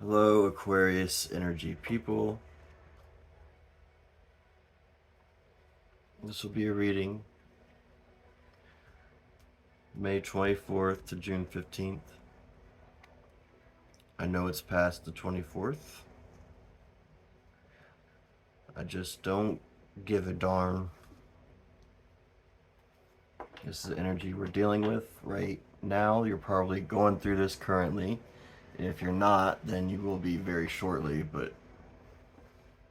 Hello, Aquarius energy people. This will be a reading May 24th to June 15th. I know it's past the 24th. I just don't give a darn. This is the energy we're dealing with right now. You're probably going through this currently. If you're not, then you will be very shortly, but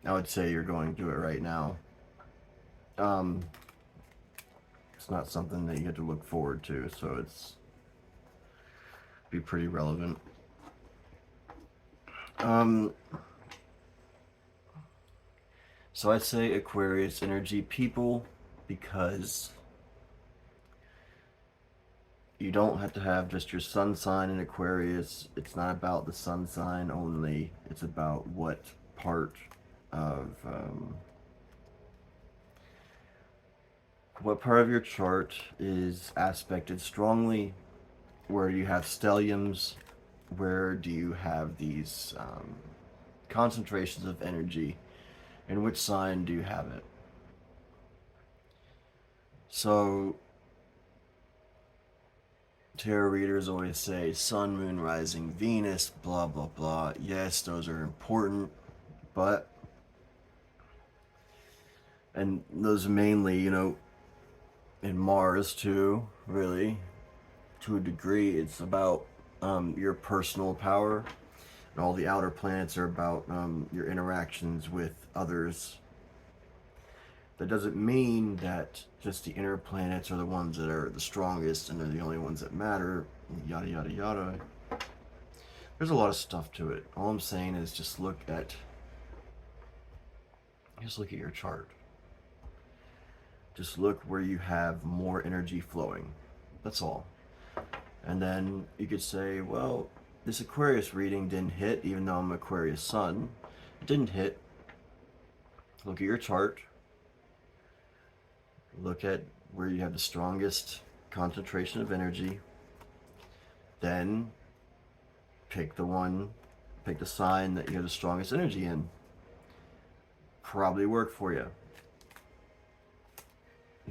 I would say you're going through it right now. It's not something that you have to look forward to, so it's be pretty relevant. So I say Aquarius energy people because you don't have to have just your sun sign in Aquarius. It's not about the sun sign only. It's about what part of your chart is aspected strongly. Where do you have stelliums? Where do you have these concentrations of energy? In which sign do you have it? So tarot readers always say sun, moon, rising, Venus, blah, blah, blah. Yes, those are important, but, and those mainly, in Mars too, really, to a degree. It's about your personal power, and all the outer planets are about your interactions with others. That doesn't mean that just the inner planets are the ones that are the strongest and they're the only ones that matter, yada yada yada. There's a lot of stuff to it. All I'm saying is just look at your chart. Just look where you have more energy flowing. That's all. And then you could say, well, this Aquarius reading didn't hit, even though I'm Aquarius sun. It didn't hit. Look at your chart. Look at where you have the strongest concentration of energy. Then pick the sign that you have the strongest energy in. Probably work for you.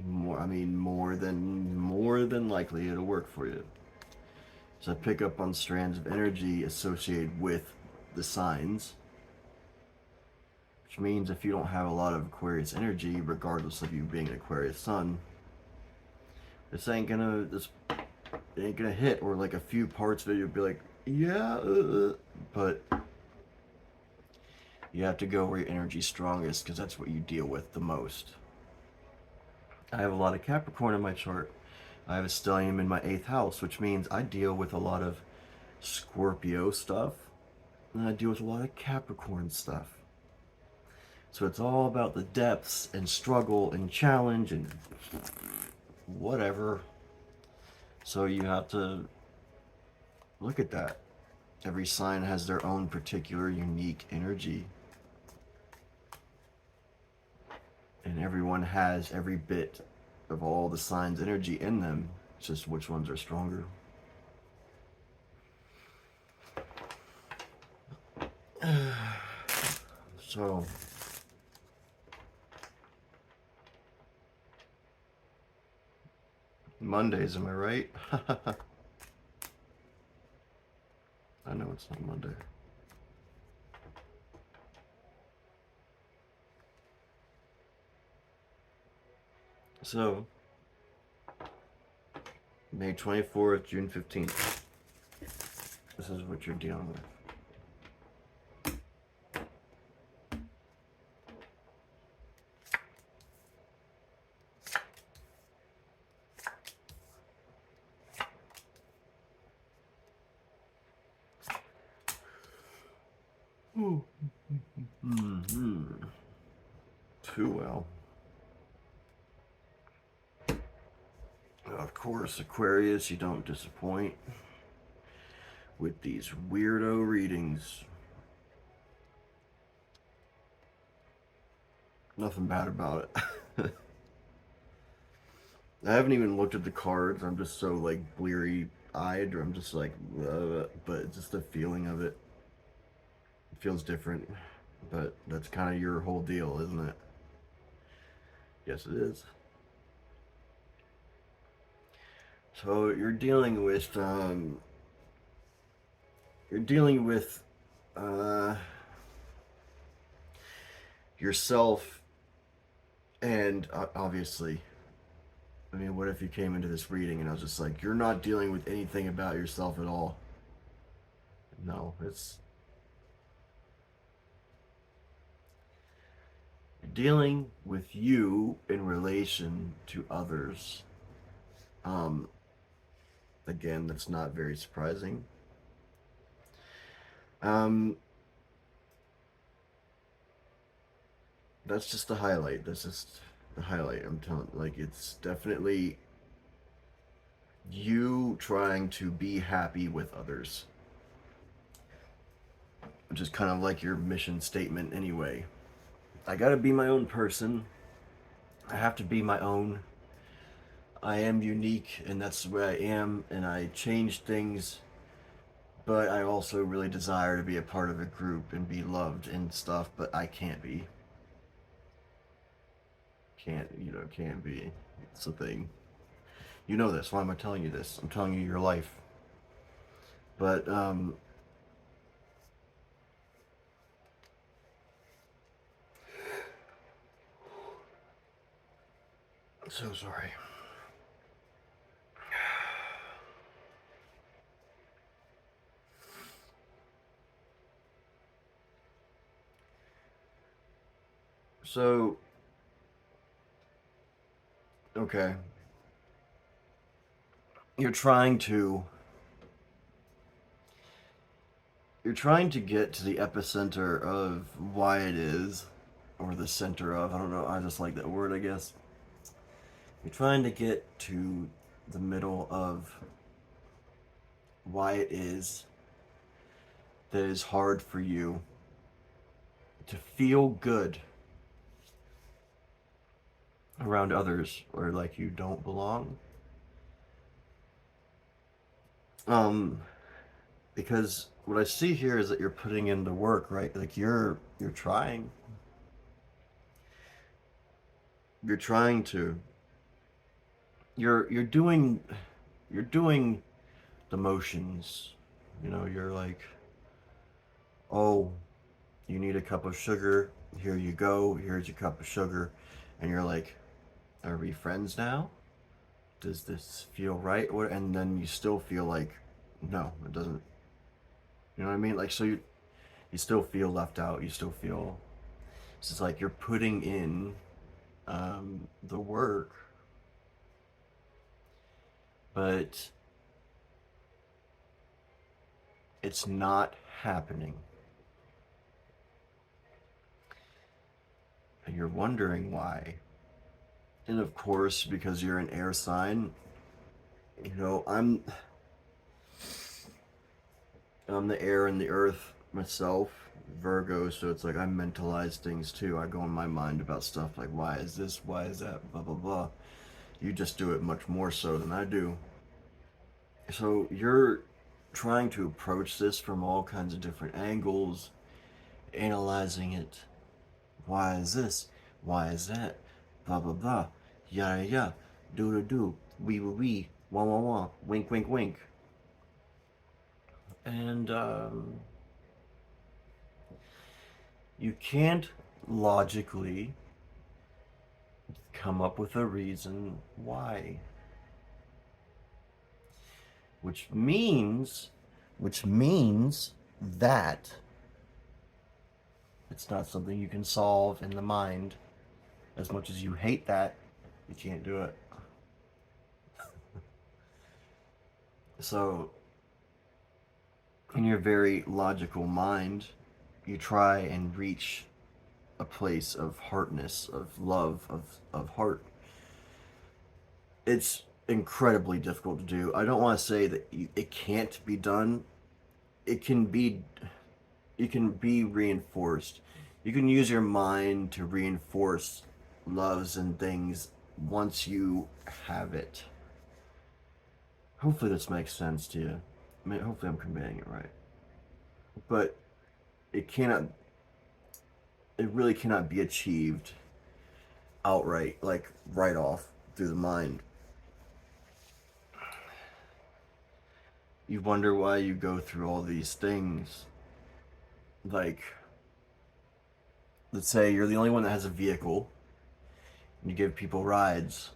More than likely it'll work for you. So I pick up on strands of energy associated with the signs, which means if you don't have a lot of Aquarius energy, regardless of you being an Aquarius sun, it ain't gonna hit, or like a few parts of it you'll be like, yeah, but you have to go where your energy's strongest because that's what you deal with the most. I have a lot of Capricorn in my chart. I have a stellium in my 8th house, which means I deal with a lot of Scorpio stuff, and I deal with a lot of Capricorn stuff. So it's all about the depths and struggle and challenge and whatever. So you have to look at that. Every sign has their own particular unique energy. And everyone has every bit of all the signs' energy in them. It's just which ones are stronger. So Mondays, am I right? I know it's not Monday. So May 24th, June 15th. This is what you're dealing with. Too well. Of course, Aquarius, you don't disappoint with these weirdo readings. Nothing bad about it. I haven't even looked at the cards. I'm just so like bleary eyed, or I'm just like, but it's just the feeling of it. feels different, but that's kind of your whole deal, isn't it? Yes, it is. So you're dealing with uh, yourself, and obviously, I mean, what if you came into this reading and I was just like, you're not dealing with anything about yourself at all? No, it's dealing with you in relation to others. Um, Again, that's not very surprising. Um, that's just the highlight. That's just the highlight. I'm telling, like, it's definitely you trying to be happy with others, which is kind of like your mission statement anyway. I gotta be my own person. I have to be my own. I am unique, and that's the way I am, and I change things, but I also really desire to be a part of a group and be loved and stuff, but I can't be. Can't be. It's the thing. You know this. Why am I telling you this? I'm telling you your life. But, so sorry. So, okay. You're trying to you're trying to get to the epicenter of why it is, or the center of, I don't know, I just like that word, I guess. You're trying to get to the middle of why it is that is hard for you to feel good around others, or like you don't belong. Um, because what I see here is that you're putting in the work, right? Like you're trying. You're trying to. You're doing you're doing the motions. You're like, oh, you need a cup of sugar. Here you go. Here's your cup of sugar. And you're like, are we friends now? Does this feel right? And then you still feel like, no, it doesn't. You know what I mean? Like, so you still feel left out. You still feel, it's just like you're putting in the work, but it's not happening. And you're wondering why. And of course, because you're an air sign, I'm the air and the earth myself, Virgo, so it's like I mentalize things too. I go in my mind about stuff like, why is this, why is that, blah blah blah. You just do it much more so than I do. So you're trying to approach this from all kinds of different angles, analyzing it. Why is this? Why is that? Blah blah blah. Yada yada. Do do do. Wee wee wee. Wah wah wah. Wink wink wink. And you can't logically come up with a reason why. Which means that it's not something you can solve in the mind. As much as you hate that, you can't do it. So, in your very logical mind, you try and reach a place of heartness, of love, of heart. It's incredibly difficult to do. I don't want to say that it can't be done. It can be. It can be reinforced. You can use your mind to reinforce loves and things once you have it. Hopefully this makes sense to you. I mean, hopefully I'm conveying it right. But it really cannot be achieved outright, like right off through the mind. You wonder why you go through all these things. Like, let's say you're the only one that has a vehicle, and you give people rides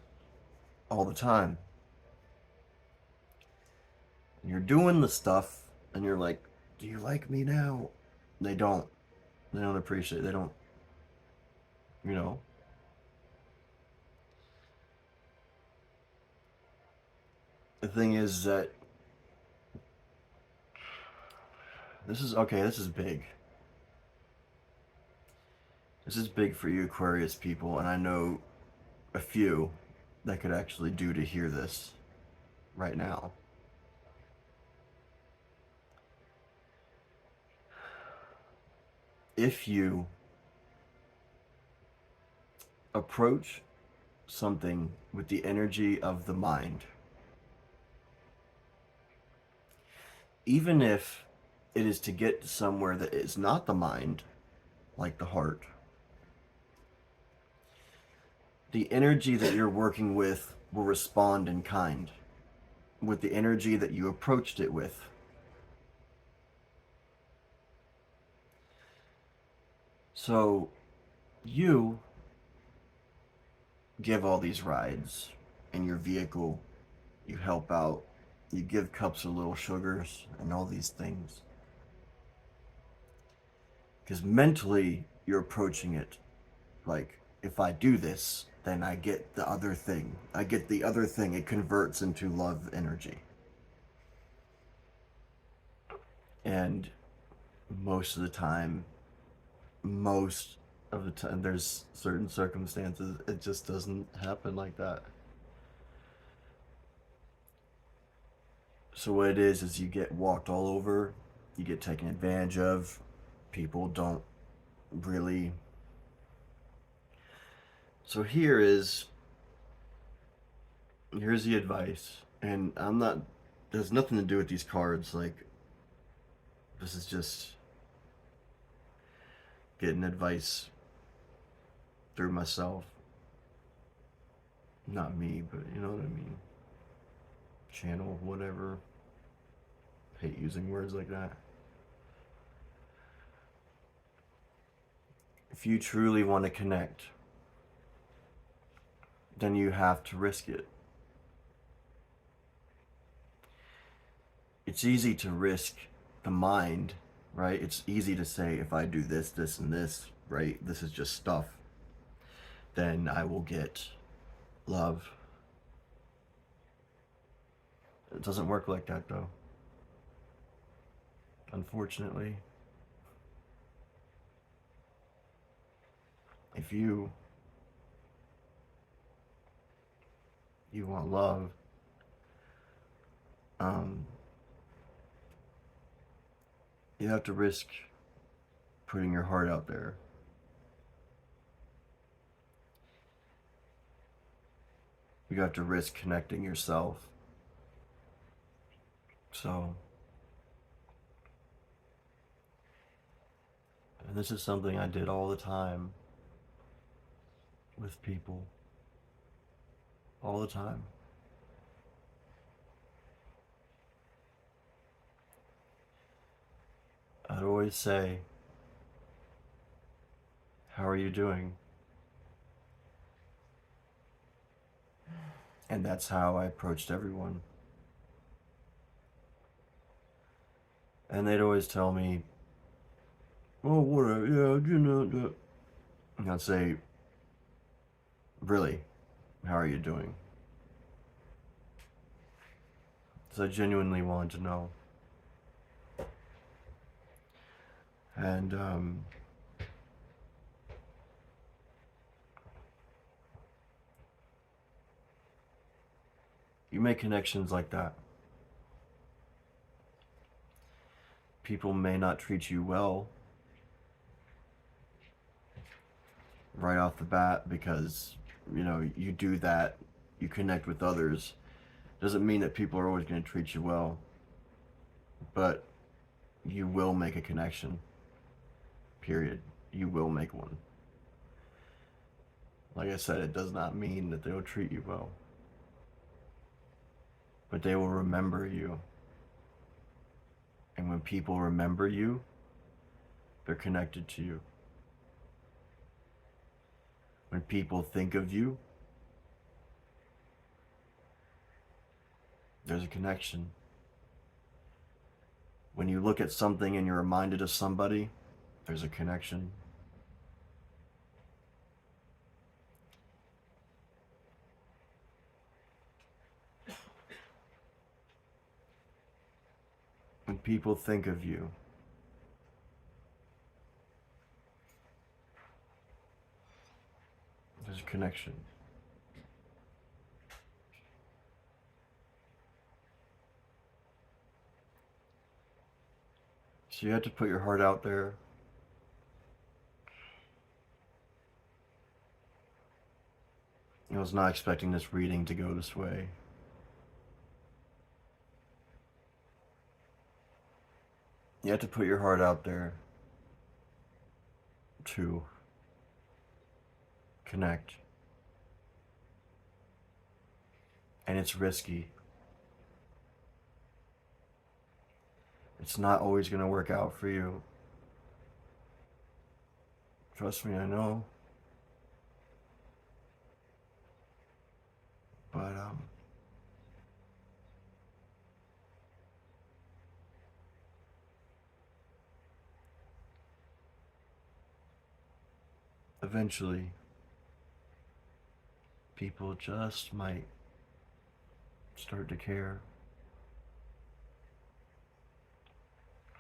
all the time. And you're doing the stuff, and you're like, do you like me now? They don't. They don't appreciate it. They don't, you know. The thing is that this is big. This is big for you Aquarius people, and I know a few that could actually do to hear this right now. If you approach something with the energy of the mind, even if it is to get to somewhere that is not the mind, like the heart, the energy that you're working with will respond in kind with the energy that you approached it with. So you give all these rides in your vehicle, you help out, you give cups of little sugars and all these things. Because mentally you're approaching it like, if I do this, then I get the other thing. I get the other thing. It converts into love energy. And most of the time, there's certain circumstances, it just doesn't happen like that. So what it is you get walked all over, you get taken advantage of, people don't really. So here's the advice, and there's nothing to do with these cards, like, this is just getting advice through myself. Not me, but you know what I mean. Channel, whatever. Hate using words like that. If you truly want to connect, then you have to risk it. It's easy to risk the mind, right? It's easy to say, if I do this, this, and this, right? This is just stuff. Then I will get love. It doesn't work like that, though. Unfortunately. If you want love, you have to risk putting your heart out there. You have to risk connecting yourself. So, and this is something I did all the time with people. All the time. I'd always say, how are you doing? And that's how I approached everyone. And they'd always tell me, oh, whatever, yeah, you know. And I'd say, really, how are you doing? Because I genuinely wanted to know. And you make connections like that. People may not treat you well right off the bat because, you do that, you connect with others. Doesn't mean that people are always going to treat you well, but you will make a connection. period. You will make one. Like I said, it does not mean that they'll treat you well, but they will remember you. And when people remember you, they're connected to you. When people think of you, there's a connection. When you look at something and you're reminded of somebody, there's a connection. When people think of you, there's a connection. So you have to put your heart out there. I was not expecting this reading to go this way. You have to put your heart out there to connect. And it's risky. It's not always going to work out for you. Trust me, I know. But, eventually, people just might start to care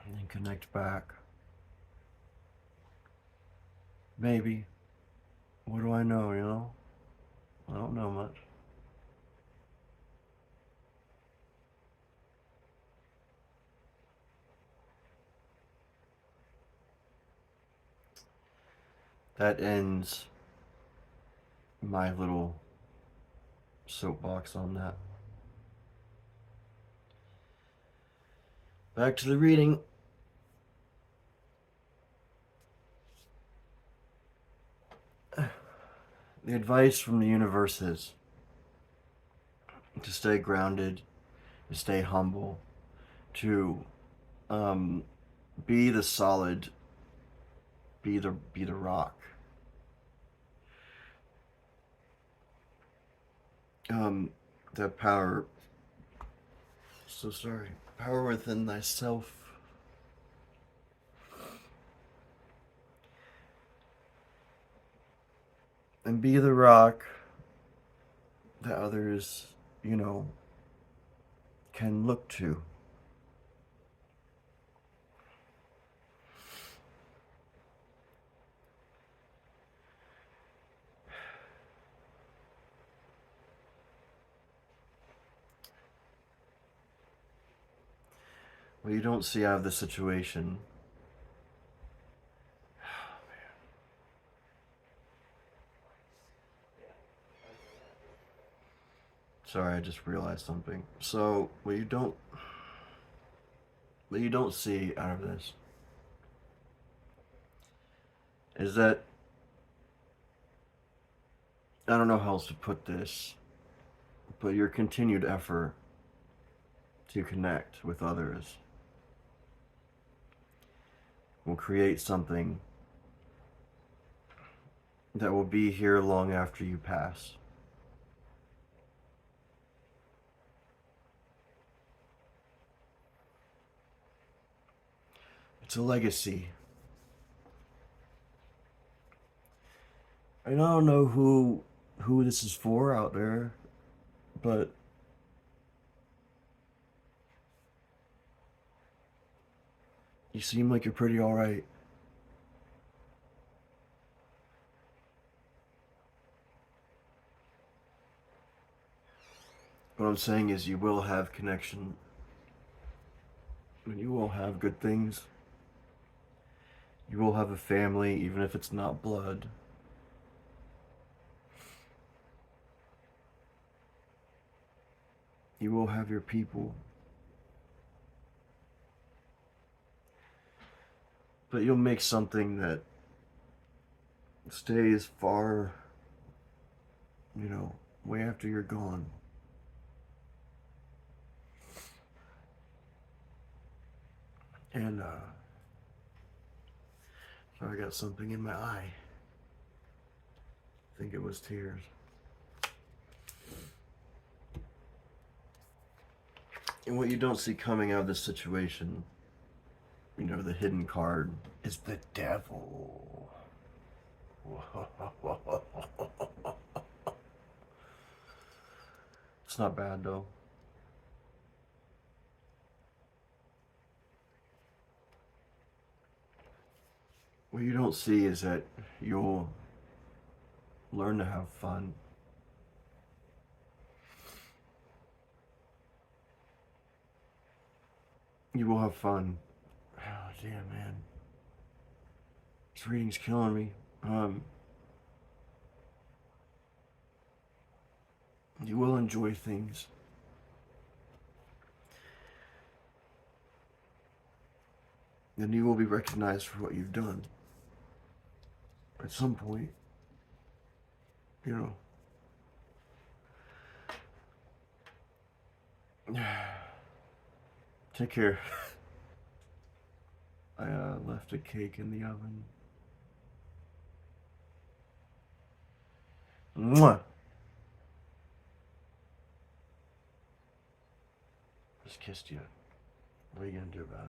and then connect back. Maybe. What do I know, you know? I don't know much. That ends my little soapbox on that. Back to the reading. The advice from the universe is to stay grounded, to stay humble, to be the solid, be the rock. That power. So sorry. Power within thyself. And be the rock that others, can look to. What you don't see out of the situation. Sorry, I just realized something. So, what you don't see out of this is that, I don't know how else to put this, but your continued effort to connect with others will create something that will be here long after you pass. It's a legacy. And I don't know who this is for out there, but you seem like you're pretty alright. What I'm saying is you will have connection, and you will have good things. You will have a family, even if it's not blood. You will have your people. But you'll make something that stays far, way after you're gone. And, so I got something in my eye. I think it was tears. And what you don't see coming out of this situation, the hidden card, is the devil. It's not bad, though. What you don't see is that you'll learn to have fun. You will have fun. Oh, damn, man. This reading's killing me. You will enjoy things. And you will be recognized for what you've done. At some point, Take care. I left a cake in the oven. Mwah! Just kissed you. What are you gonna do about it?